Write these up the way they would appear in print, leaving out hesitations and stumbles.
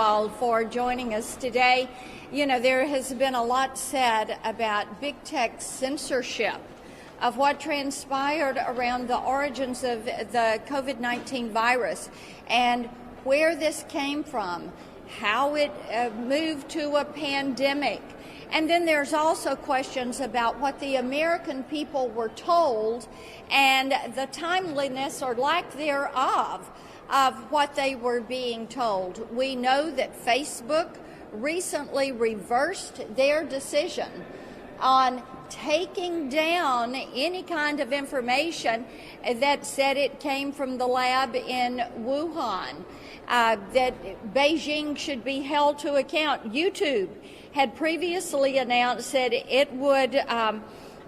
All for joining us today. You know, there has been a lot said about big tech censorship of what transpired around the origins of the COVID-19 virus and where this came from, how it moved to a pandemic. And then there's also questions about what the American people were told and the timeliness or lack thereof of what they were being told. We know that Facebook recently reversed their decision on taking down any kind of information that said it came from the lab in Wuhan, that Beijing should be held to account. YouTube had previously announced that it would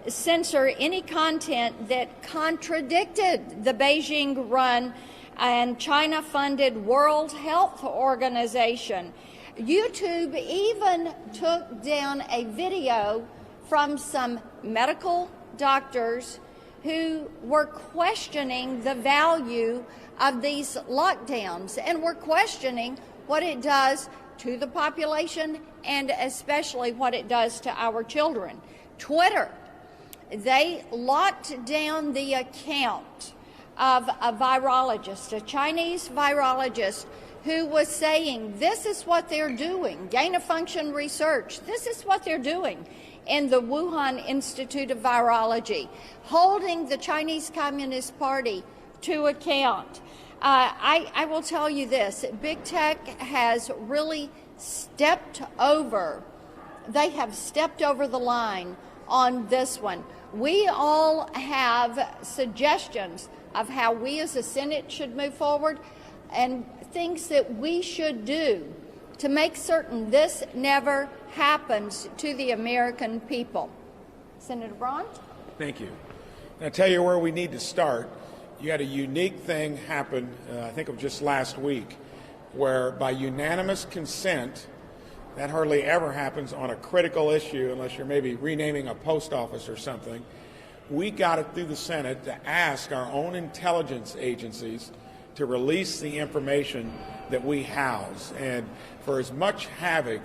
censor any content that contradicted the Beijing-run and China-funded World Health Organization. YouTube even took down a video from some medical doctors who were questioning the value of these lockdowns and were questioning what it does to the population and especially what it does to our children. Twitter, they locked down the account of a virologist, a Chinese virologist, who was saying this is what they're doing, gain-of-function research, this is what they're doing in the Wuhan Institute of Virology, holding the Chinese Communist Party to account. I will tell you this, big tech has really stepped over, they have stepped over the line on this one. We all have suggestions of how we as a Senate should move forward and things that we should do to make certain this never happens to the American people. Senator Braun? Thank you. I'll tell you where we need to start. You had a unique thing happen, I think it was just last week, where by unanimous consent, that hardly ever happens on a critical issue unless you're maybe renaming a post office or something. We got it through the Senate to ask our own intelligence agencies to release the information that we house. And for as much havoc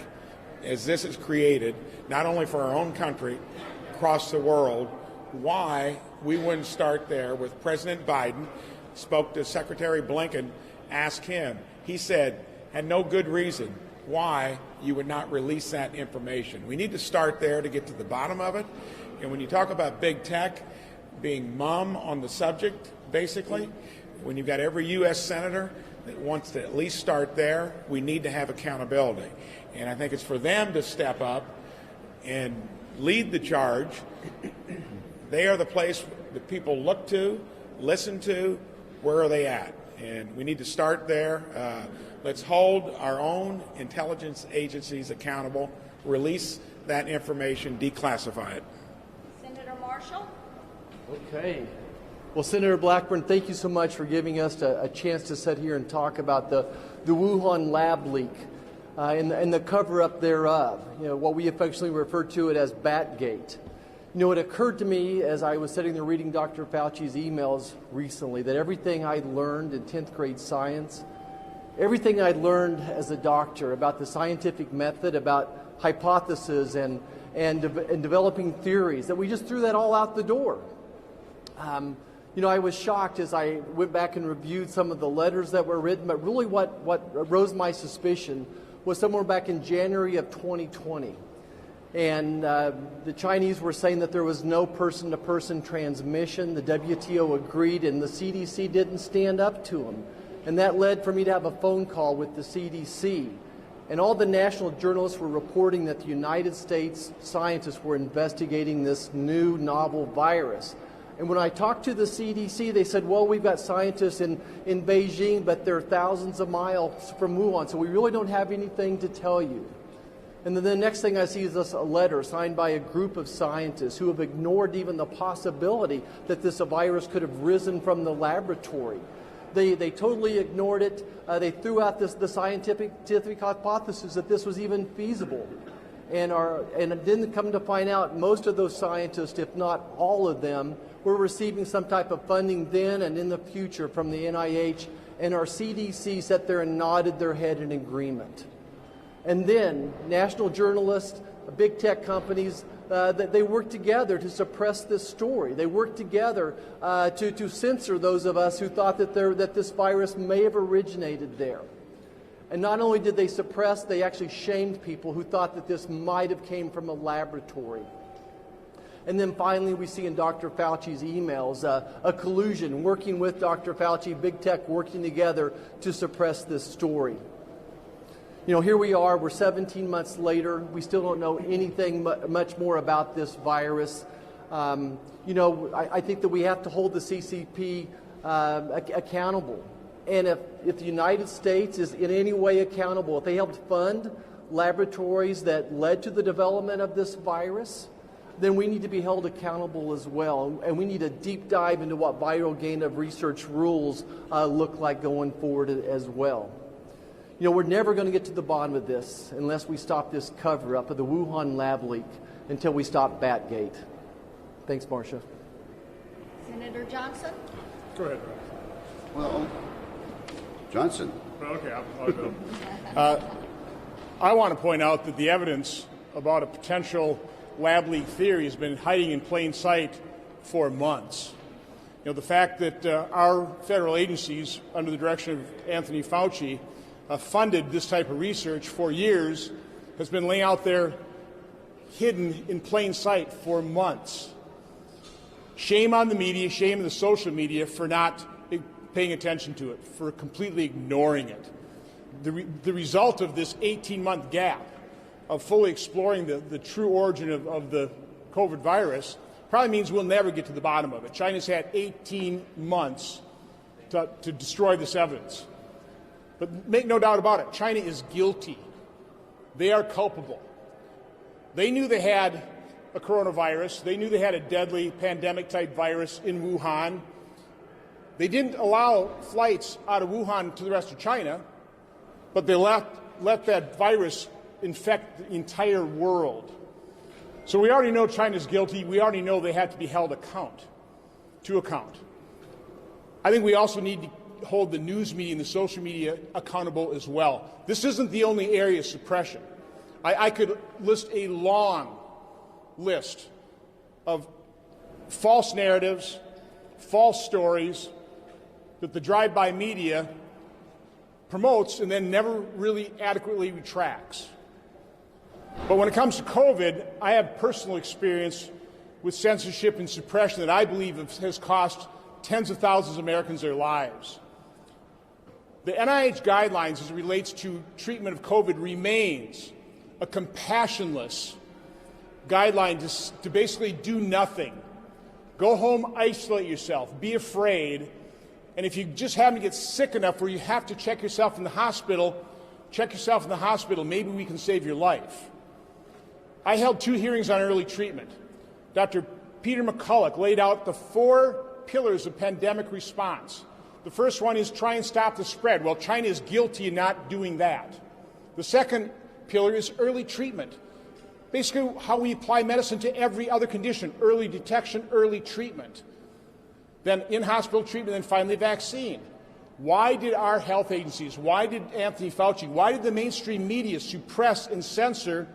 as this has created, not only for our own country, across the world, why we wouldn't start there with President Biden, spoke to Secretary Blinken, asked him. He said, had no good reason why you would not release that information. We need to start there to get to the bottom of it. And when you talk about big tech being mum on the subject, basically, when you've got every U.S. senator that wants to at least start there, we need to have accountability. And I think it's for them to step up and lead the charge. They are the place that people look to, listen to, where are they at? And we need to start there. Let's hold our own intelligence agencies accountable, release that information, declassify it. Senator Marshall? Okay. Well, Senator Blackburn, thank you so much for giving us a chance to sit here and talk about the Wuhan lab leak and the cover-up thereof, what we affectionately refer to it as Batgate. It occurred to me as I was sitting there reading Dr. Fauci's emails recently that everything I learned in 10th grade science, everything I learned as a doctor about the scientific method, about hypotheses and developing theories, that we just threw that all out the door. I was shocked as I went back and reviewed some of the letters that were written, but really what rose my suspicion was somewhere back in January of 2020. And the Chinese were saying that there was no person-to-person transmission. The WTO agreed, and the CDC didn't stand up to them. And that led for me to have a phone call with the CDC. And all the national journalists were reporting that the United States scientists were investigating this new novel virus. And when I talked to the CDC, they said, well, we've got scientists in Beijing, but they're thousands of miles from Wuhan, so we really don't have anything to tell you. And then the next thing I see is a letter signed by a group of scientists who have ignored even the possibility that this virus could have risen from the laboratory. They totally ignored it. They threw out the scientific hypothesis that this was even feasible. And didn't come to find out most of those scientists, if not all of them, were receiving some type of funding then and in the future from the NIH, and our CDC sat there and nodded their head in agreement. And then national journalists, big tech companies, they work together to suppress this story. They work together to censor those of us who thought that this virus may have originated there. And not only did they suppress, they actually shamed people who thought that this might have came from a laboratory. And then finally, we see in Dr. Fauci's emails a collusion, working with Dr. Fauci, big tech working together to suppress this story. You know, here we are, we're 17 months later. We still don't know anything much more about this virus. You know, I think that we have to hold the CCP accountable. And if the United States is in any way accountable, if they helped fund laboratories that led to the development of this virus, then we need to be held accountable as well. And we need a deep dive into what viral gain of research rules look like going forward as well. You know, we're never going to get to the bottom of this unless we stop this cover-up of the Wuhan lab leak until we stop Batgate. Thanks, Marcia. Senator Johnson? Go ahead. Well, Johnson. Okay, I'll go. I want to point out that the evidence about a potential lab leak theory has been hiding in plain sight for months. You know, the fact that our federal agencies, under the direction of Anthony Fauci, funded this type of research for years has been laying out there hidden in plain sight for months. Shame on the media, shame on the social media for not paying attention to it, for completely ignoring it. The result of this 18-month gap of fully exploring the true origin of the COVID virus probably means we'll never get to the bottom of it. China's had 18 months to destroy this evidence. But make no doubt about it, China is guilty. They are culpable. They knew they had a coronavirus. They knew they had a deadly pandemic-type virus in Wuhan. They didn't allow flights out of Wuhan to the rest of China, but they let that virus infect the entire world. So we already know China's guilty. We already know they have to be held to account. I think we also need to hold the news media and the social media accountable as well. This isn't the only area of suppression. I could list a long list of false narratives, false stories that the drive-by media promotes and then never really adequately retracts. But when it comes to COVID, I have personal experience with censorship and suppression that I believe has cost tens of thousands of Americans their lives. The NIH guidelines as it relates to treatment of COVID remains a compassionless guideline to basically do nothing. Go home, isolate yourself, be afraid, and if you just happen to get sick enough where you have to check yourself in the hospital, maybe we can save your life. I held 2 hearings on early treatment. Dr. Peter McCulloch laid out the 4 pillars of pandemic response. The first one is try and stop the spread. Well, China is guilty in not doing that. The second pillar is early treatment. Basically, how we apply medicine to every other condition, early detection, early treatment. Then in-hospital treatment, then finally vaccine. Why did our health agencies, why did Anthony Fauci, why did the mainstream media suppress and censor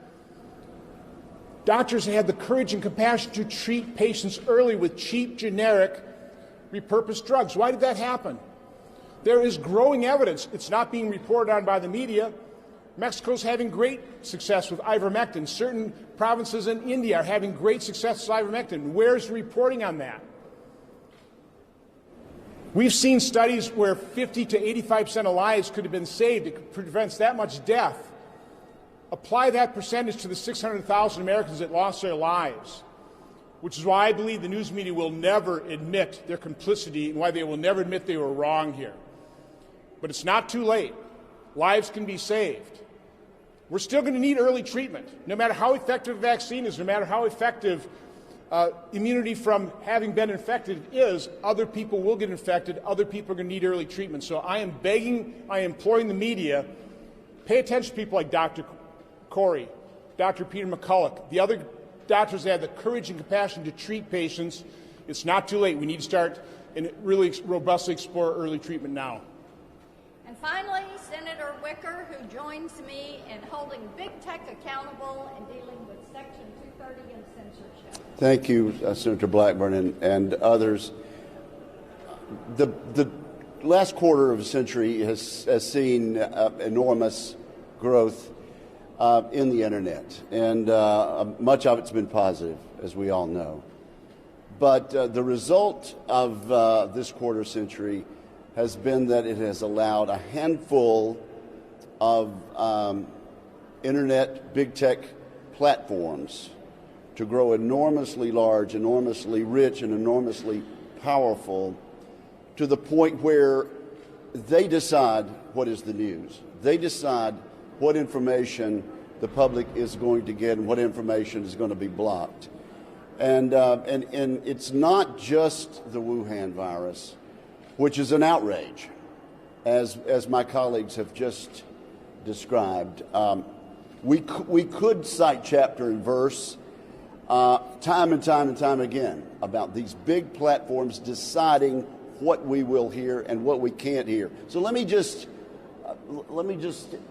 doctors who had the courage and compassion to treat patients early with cheap, generic, repurposed drugs? Why did that happen? There is growing evidence. It's not being reported on by the media. Mexico's having great success with ivermectin. Certain provinces in India are having great success with ivermectin. Where's the reporting on that? We've seen studies where 50 to 85% of lives could have been saved. It prevents that much death. Apply that percentage to the 600,000 Americans that lost their lives, which is why I believe the news media will never admit their complicity and why they will never admit they were wrong here. But it's not too late. Lives can be saved. We're still going to need early treatment. No matter how effective a vaccine is, no matter how effective immunity from having been infected is, other people will get infected. Other people are going to need early treatment. So I am imploring the media, pay attention to people like Dr. Corey, Dr. Peter McCulloch, the other doctors that have the courage and compassion to treat patients. It's not too late. We need to start and really robustly explore early treatment now. And finally, Senator Wicker, who joins me in holding big tech accountable and dealing with Section 230 and censorship. Thank you, Senator Blackburn and others. The last quarter of a century has seen enormous growth in the internet, and much of it's been positive, as we all know. But the result of this quarter century has been that it has allowed a handful of internet big tech platforms to grow enormously large, enormously rich, and enormously powerful, to the point where they decide what is the news. They decide what information the public is going to get and what information is going to be blocked. And it's not just the Wuhan virus, which is an outrage, as my colleagues have just described. We could cite chapter and verse time and time again about these big platforms deciding what we will hear and what we can't hear. So let me just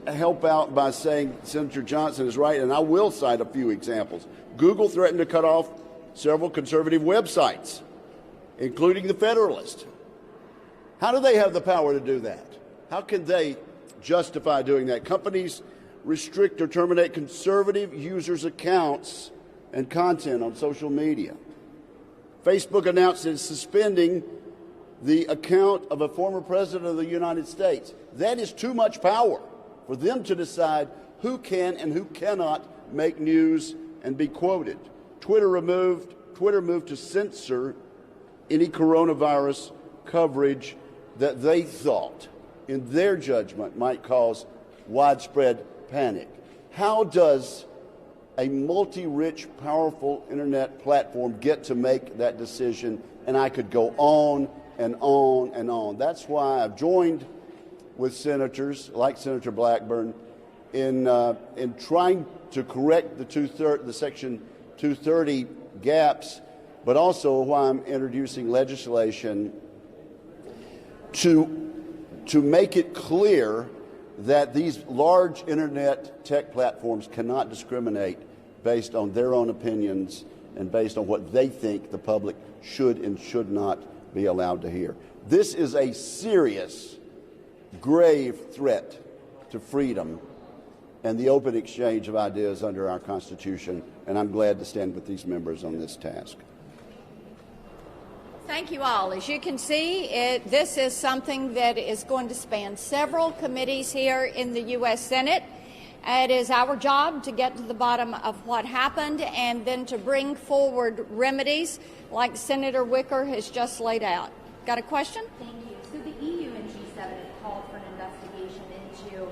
help out by saying Senator Johnson is right, and I will cite a few examples. Google threatened to cut off several conservative websites, including The Federalist. How do they have the power to do that? How can they justify doing that? Companies restrict or terminate conservative users' accounts and content on social media. Facebook announced it's suspending the account of a former president of the United States. That is too much power for them to decide who can and who cannot make news and be quoted. Twitter moved to censor any coronavirus coverage that they thought, in their judgment, might cause widespread panic. How does a multi-rich, powerful internet platform get to make that decision? And I could go on and on and on. That's why I've joined with senators like Senator Blackburn in trying to correct the Section 230 gaps, but also why I'm introducing legislation to make it clear that these large internet tech platforms cannot discriminate based on their own opinions and based on what they think the public should and should not be allowed to hear. This is a serious, grave threat to freedom and the open exchange of ideas under our Constitution, and I'm glad to stand with these members on this task. Thank you all. As you can see, this is something that is going to span several committees here in the U.S. Senate. It is our job to get to the bottom of what happened and then to bring forward remedies like Senator Wicker has just laid out. Got a question? Thank you. So the EU and G7 have called for an investigation into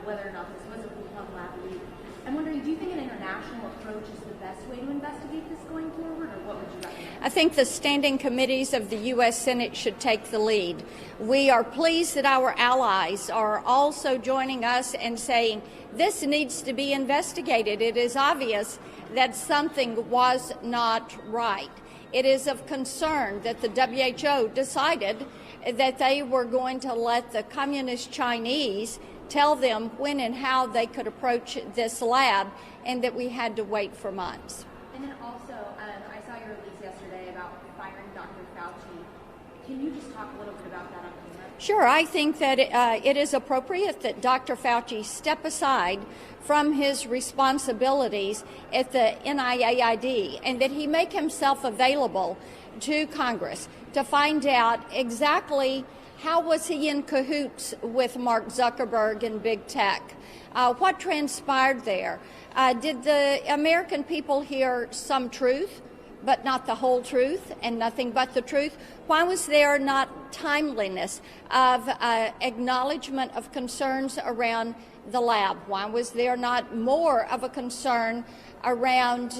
whether or not this was a Wuhan lab leak. I'm wondering, do you think an international approach is the best way to investigate this going forward, or what would you recommend? I think the standing committees of the U.S. Senate should take the lead. We are pleased that our allies are also joining us and saying this needs to be investigated. It is obvious that something was not right. It is of concern that the WHO decided that they were going to let the communist Chinese tell them when and how they could approach this lab, and that we had to wait for months. And then also, I saw your release yesterday about firing Dr. Fauci. Can you just talk a little bit about that on camera? Sure. I think that it is appropriate that Dr. Fauci step aside from his responsibilities at the NIAID and that he make himself available to Congress to find out exactly how was he in cahoots with Mark Zuckerberg and big tech. What transpired there? Did the American people hear some truth, but not the whole truth and nothing but the truth? Why was there not timeliness of acknowledgement of concerns around the lab? Why was there not more of a concern around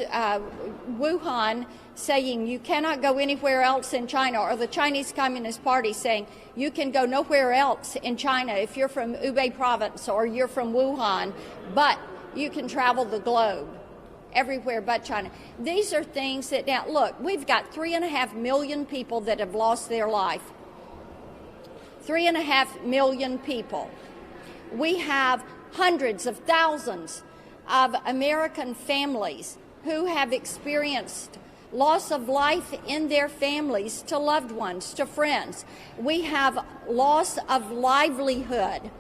Wuhan saying you cannot go anywhere else in China, or the Chinese Communist Party saying you can go nowhere else in China if you're from Hubei province or you're from Wuhan, but you can travel the globe everywhere but China. These are things that, now look, we've got 3.5 million people that have lost their life. 3.5 million people. We have hundreds of thousands of American families who have experienced loss of life in their families to loved ones, to friends. We have loss of livelihood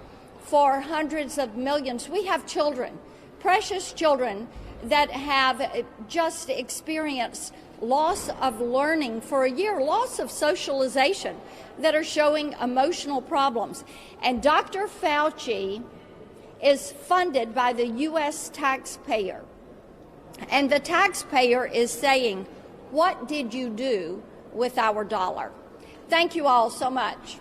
for hundreds of millions. We have children, precious children, that have just experienced loss of learning for a year, loss of socialization, that are showing emotional problems. And Dr. Fauci is funded by the U.S. taxpayer. And the taxpayer is saying, what did you do with our dollar? Thank you all so much.